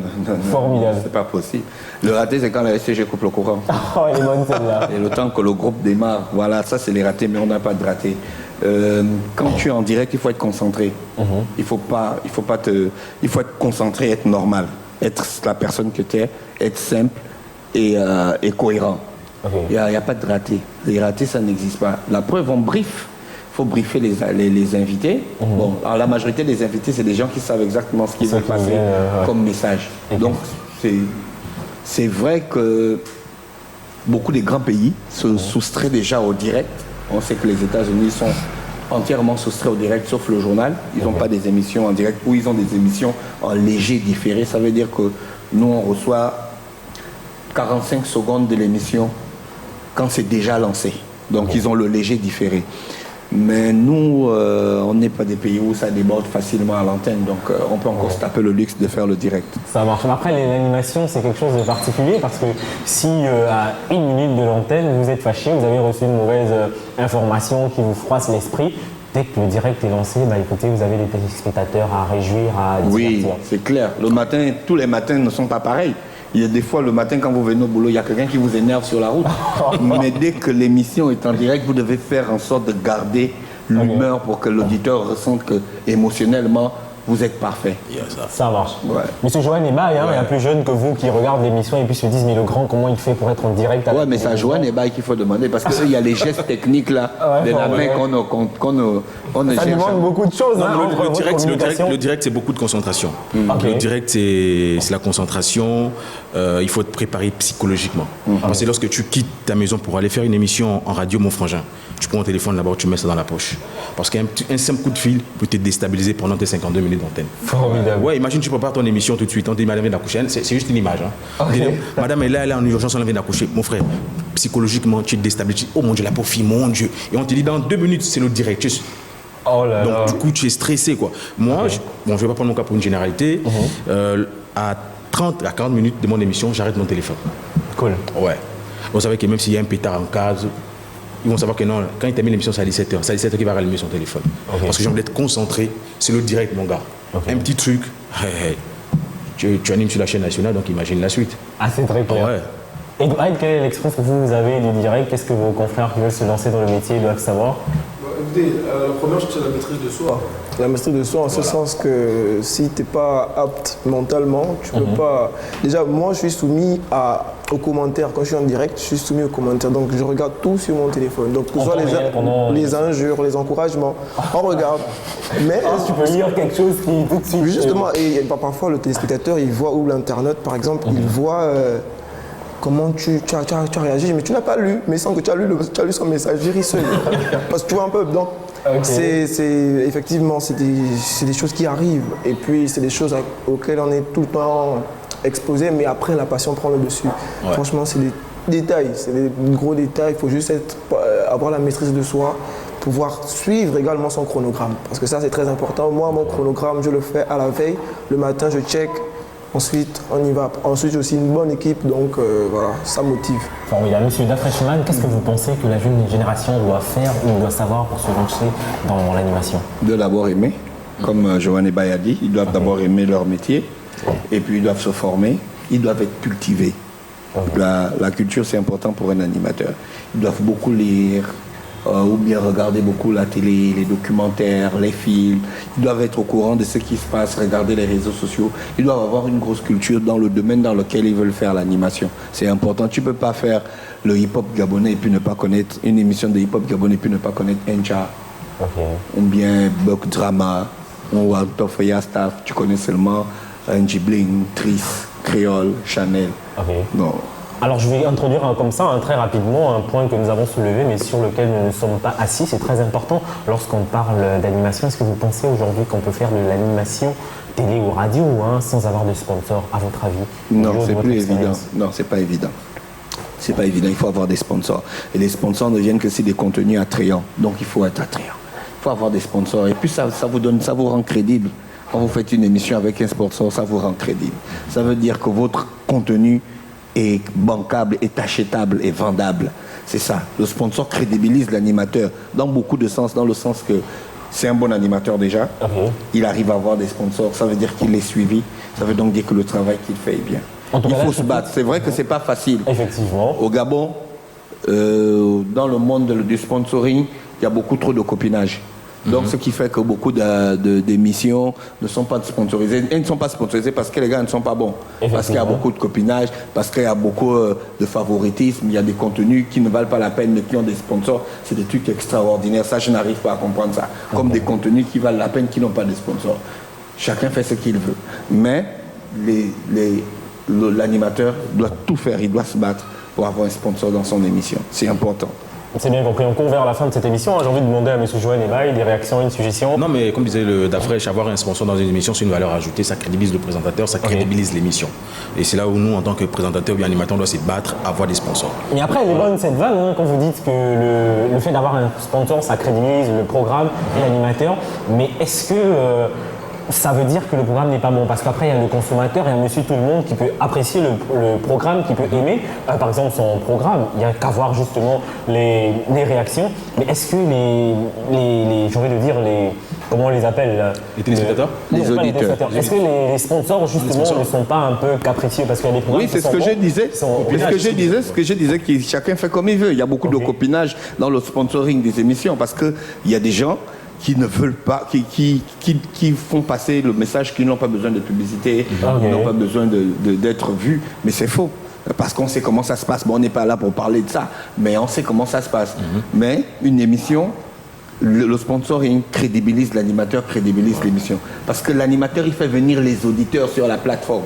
Formidable. C'est pas possible. Le raté, c'est quand la SCG coupe le courant. Oh, elle est bonne celle-là. Et le temps que le groupe démarre, voilà, ça c'est les ratés, mais on n'a pas de ratés. Quand tu es en direct, il faut être concentré. Il faut être concentré, être normal, être la personne que tu es, être simple et cohérent. Il n'y a pas de raté. Les ratés, ça n'existe pas. La preuve, on brief. Il faut briefer les invités. Bon, alors la majorité des invités, c'est des gens qui savent exactement ce qu'ils veulent passer comme message. Donc, c'est vrai que beaucoup des grands pays se soustraient déjà au direct. On sait que les États-Unis sont entièrement soustraits au direct, sauf le journal. Ils n'ont pas des émissions en direct, ou ils ont des émissions en léger différé. Ça veut dire que nous, on reçoit 45 secondes de l'émission quand c'est déjà lancé. Donc, ils ont le léger différé. Mais nous, on n'est pas des pays où ça déborde facilement à l'antenne, donc on peut encore se taper le luxe de faire le direct. Ça marche. Après, l'animation, c'est quelque chose de particulier, parce que si à 1 minute de l'antenne, vous êtes fâché, vous avez reçu une mauvaise information qui vous froisse l'esprit, dès que le direct est lancé, écoutez, vous avez les téléspectateurs à réjouir, à divertir. Oui, c'est clair. Le matin, tous les matins ne sont pas pareils. Il y a des fois, le matin, quand vous venez au boulot, il y a quelqu'un qui vous énerve sur la route. Mais dès que l'émission est en direct, vous devez faire en sorte de garder l'humeur pour que l'auditeur ressente que, émotionnellement, vous êtes parfait. Ça marche. Ouais. Monsieur Johan Ebaye, il y a plus jeune que vous qui regarde l'émission et puis se disent mais le grand, comment il fait pour être en direct avec mais c'est à Johan Ebaye qu'il faut demander parce qu'il y a les gestes techniques là, de la main qu'on ne Ça cherche. demande beaucoup de choses. Le direct, c'est beaucoup de concentration. Le direct, c'est la concentration. Il faut te préparer psychologiquement. Parce que lorsque tu quittes ta maison pour aller faire une émission en radio, mon frangin, tu prends ton téléphone là-bas, tu mets ça dans la poche. Parce qu'un simple coup de fil peut te déstabiliser pendant tes 52 minutes d'antenne. Formidable. Ouais, imagine tu prépares ton émission tout de suite, on te dit madame vient d'accoucher, c'est juste une image. Madame est là, elle est en urgence, elle vient d'accoucher. Mon frère, psychologiquement, tu te déstabilises. Oh mon Dieu, la pauvre fille, mon Dieu. Et on te dit dans 2 minutes, c'est le direct. Donc du coup, tu es stressé quoi. Moi, je ne vais pas prendre mon cas pour une généralité. À 30 à 40 minutes de mon émission, j'arrête mon téléphone. Cool. Ouais. Vous savez que même s'il y a un pétard en case, ils vont savoir que non, quand il termine l'émission, c'est à 17h. C'est à 17h qu'il va rallumer son téléphone. Parce que j'ai envie d'être concentré. C'est le direct, mon gars. Un petit truc. Tu animes sur la chaîne nationale, donc imagine la suite. Ah, c'est très clair. Ouais. Et quelle est l'expérience que vous avez du direct? Qu'est-ce que vos confrères qui veulent se lancer dans le métier doivent savoir? Écoutez, la première chose, c'est la maîtrise de soi. La maîtrise de soi en ce sens que si tu n'es pas apte mentalement, tu ne peux pas... Déjà, moi, je suis soumis aux commentaires. Quand je suis en direct, je suis soumis aux commentaires. Donc, je regarde tout sur mon téléphone. Donc, que ce soit les injures, les encouragements, on regarde. Mais tu peux lire quelque chose qui tout de suite... Justement, et parfois, le téléspectateur, il voit, ou l'internaute, par exemple, il voit... comment tu as réagi, mais tu n'as pas lu, mais sans que tu as lu son message, j'ai ri seul. Parce que tu vois un peu, donc effectivement, c'est des choses qui arrivent. Et puis, c'est des choses auxquelles on est tout le temps exposé, mais après, la passion prend le dessus. Ouais. Franchement, c'est des détails, c'est des gros détails. Il faut juste avoir la maîtrise de soi, pouvoir suivre également son chronogramme. Parce que ça, c'est très important. Moi, mon chronogramme, je le fais à la veille. Le matin, je check. Ensuite, on y va. Ensuite, j'ai aussi une bonne équipe, donc voilà, ça motive. Formidable. Monsieur Dafreshman, qu'est-ce que vous pensez que la jeune génération doit faire ou doit savoir pour se lancer dans l'animation? De d'abord aimer, comme Johan Ebaye a dit, ils doivent d'abord aimer leur métier, et puis ils doivent se former, ils doivent être cultivés. La culture, c'est important pour un animateur. Ils doivent beaucoup lire, ou bien regarder beaucoup la télé, les documentaires, les films. Ils doivent être au courant de ce qui se passe, regarder les réseaux sociaux. Ils doivent avoir une grosse culture dans le domaine dans lequel ils veulent faire l'animation. C'est important. Tu ne peux pas faire le hip-hop gabonais et puis ne pas connaître une émission de hip-hop gabonais et puis ne pas connaître Encha, ou bien Buck Drama, ou Alto Feya Staff. Tu connais seulement NG Bling, Tris, Créole, Chanel. Non. Alors je vais introduire comme ça très rapidement un point que nous avons soulevé mais sur lequel nous ne sommes pas assis, c'est très important lorsqu'on parle d'animation. Est-ce que vous pensez aujourd'hui qu'on peut faire de l'animation télé ou radio sans avoir de sponsor, à votre avis? Non, c'est plus évident. Non, c'est pas évident. C'est pas évident, il faut avoir des sponsors. Et les sponsors ne viennent que si des contenus attrayants. Donc il faut être attrayant. Il faut avoir des sponsors. Et puis ça vous rend crédible. Quand vous faites une émission avec un sponsor, ça vous rend crédible. Ça veut dire que votre contenu est bancable, est achetable, est vendable. C'est ça. Le sponsor crédibilise l'animateur dans beaucoup de sens, dans le sens que c'est un bon animateur déjà. Il arrive à avoir des sponsors, ça veut dire qu'il est suivi. Ça veut donc dire que le travail qu'il fait est bien. Il faut se battre. C'est vrai que c'est pas facile. Effectivement. Au Gabon, dans le monde du sponsoring, il y a beaucoup trop de copinage. Donc, ce qui fait que beaucoup d'émissions ne sont pas sponsorisées. Elles ne sont pas sponsorisées parce que les gars ne sont pas bons. Parce qu'il y a beaucoup de copinage, parce qu'il y a beaucoup de favoritisme. Il y a des contenus qui ne valent pas la peine, mais qui ont des sponsors. C'est des trucs extraordinaires. Ça, je n'arrive pas à comprendre ça. Comme des contenus qui valent la peine, qui n'ont pas de sponsors. Chacun fait ce qu'il veut. Mais l'animateur doit tout faire. Il doit se battre pour avoir un sponsor dans son émission. C'est important. C'est bien compris. On court vers la fin de cette émission. J'ai envie de demander à M. Johan Ebaye des réactions, une suggestion. Non, mais comme disait le Dafresh, avoir un sponsor dans une émission, c'est une valeur ajoutée. Ça crédibilise le présentateur, ça crédibilise l'émission. Et c'est là où nous, en tant que présentateurs ou animateurs, on doit se battre, avoir des sponsors. Mais après, elle est bonne cette vanne, quand vous dites que le fait d'avoir un sponsor, ça crédibilise le programme et l'animateur. Mais est-ce que ça veut dire que le programme n'est pas bon. Parce qu'après, il y a le consommateur, il y a monsieur tout le monde qui peut apprécier le programme, qui peut aimer, par exemple, son programme. Il n'y a qu'à voir justement les réactions. Mais est-ce que j'ai envie de dire, comment on les appelle là, Les téléspectateurs Les auditeurs. Est-ce que les sponsors, justement, ne sont pas un peu capricieux? Parce qu'il y a des programmes Oui, c'est ce que je disais. Ce que je disais, que chacun fait comme il veut. Il y a beaucoup de copinage dans le sponsoring des émissions parce qu'il y a des gens qui ne veulent pas, qui font passer le message qu'ils n'ont pas besoin de publicité, ils n'ont pas besoin d'être vus. Mais c'est faux. Parce qu'on sait comment ça se passe. Bon, on n'est pas là pour parler de ça, mais on sait comment ça se passe. Mais une émission, le sponsoring crédibilise l'animateur, crédibilise l'émission. Parce que l'animateur, il fait venir les auditeurs sur la plateforme.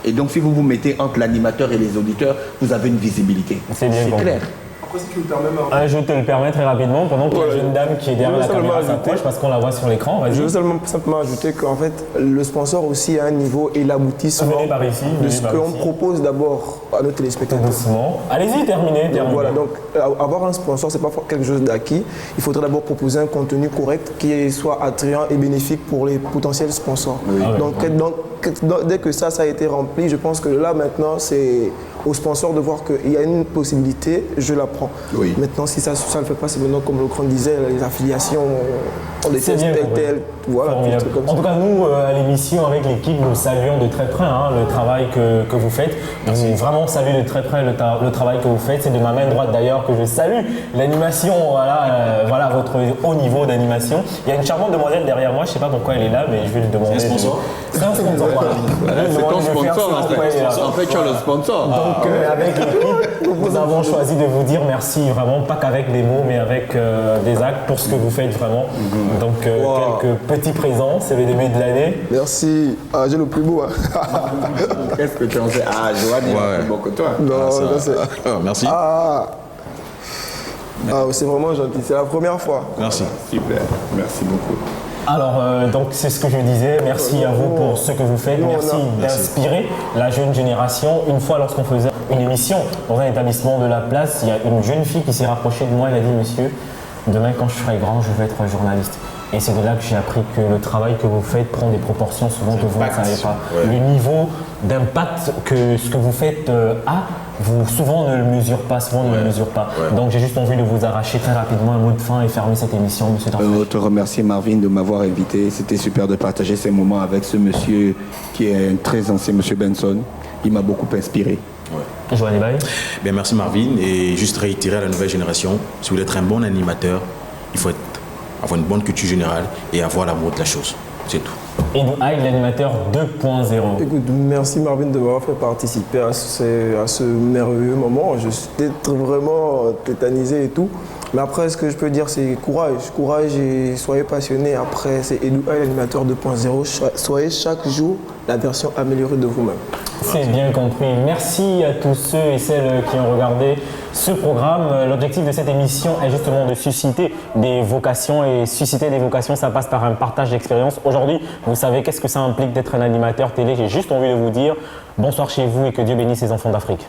Et donc, si vous vous mettez entre l'animateur et les auditeurs, vous avez une visibilité. C'est clair. Après, si tu me permets, Je te le permets très rapidement, pendant que la jeune dame qui est derrière la caméra s'approche, parce qu'on la voit sur l'écran. Vas-y. je veux simplement ajouter qu'en fait, le sponsor aussi a un niveau et l'aboutissement Venez par ici, de ce qu'on propose d'abord à nos téléspectateurs. Doucement. Allez-y, terminez. Donc, voilà, donc avoir un sponsor, c'est pas quelque chose d'acquis. Il faudrait d'abord proposer un contenu correct qui soit attrayant et bénéfique pour les potentiels sponsors. Dès que ça a été rempli, je pense que là maintenant c'est au sponsor de voir qu'il y a une possibilité, je la prends. Oui. Maintenant, si ça ne le fait pas, c'est maintenant, comme le Grand disait, les affiliations, on les teste tel, voilà. En tout cas, nous, à l'émission, avec l'équipe, nous saluons de très près le travail que vous faites. Nous vraiment saluons de très près le travail que vous faites. C'est de ma main droite d'ailleurs que je salue l'animation, voilà votre haut niveau d'animation. Il y a une charmante demoiselle derrière moi, je ne sais pas pourquoi elle est là, mais je vais lui demander. C'est un sponsor. C'est un sponsor, voilà. C'est ton sponsor, en fait, tu as le sponsor. Donc, avec l'équipe, nous avons choisi de vous dire merci vraiment, pas qu'avec des mots, mais avec des actes pour ce que vous faites vraiment. Donc, quelques petits présents, c'est le début de l'année. Merci. Ah, j'ai le plus beau. Qu'est-ce que tu en sais? Ah, Joanne, il est plus beau que toi. Non, c'est... Merci. C'est vraiment gentil. C'est la première fois. Merci. Super. Merci beaucoup. Alors, donc c'est ce que je disais, merci à vous pour ce que vous faites, merci d'inspirer la jeune génération. Une fois, lorsqu'on faisait une émission dans un établissement de la place, il y a une jeune fille qui s'est rapprochée de moi, elle a dit « Monsieur, demain quand je serai grand, je vais être journaliste ». Et c'est de là que j'ai appris que le travail que vous faites prend des proportions souvent que vous ne savez pas. Ouais. Le niveau d'impact que ce que vous faites a, vous souvent ne le mesure pas, Ouais. Donc j'ai juste envie de vous arracher très rapidement un mot de fin et fermer cette émission, monsieur Darfay. Je te remercie Marvin de m'avoir invité. C'était super de partager ces moments avec ce monsieur qui est un très ancien monsieur Benson. Il m'a beaucoup inspiré. Ouais. Joanne Ebaye. Bien, merci Marvin. Et juste réitérer à la nouvelle génération, si vous voulez être un bon animateur, il faut avoir une bonne culture générale et avoir l'amour de la chose. C'est tout. Et nous, l'animateur 2.0. Écoute, merci Marvin de m'avoir fait participer à ce merveilleux moment. Je suis vraiment tétanisé et tout. Mais après, ce que je peux dire, c'est courage. Courage et soyez passionnés. Après, c'est Edu l'animateur 2.0. Soyez chaque jour la version améliorée de vous-même. C'est bien compris. Merci à tous ceux et celles qui ont regardé ce programme. L'objectif de cette émission est justement de susciter des vocations. Et susciter des vocations, ça passe par un partage d'expérience. Aujourd'hui, vous savez qu'est-ce que ça implique d'être un animateur télé. J'ai juste envie de vous dire bonsoir chez vous et que Dieu bénisse les enfants d'Afrique.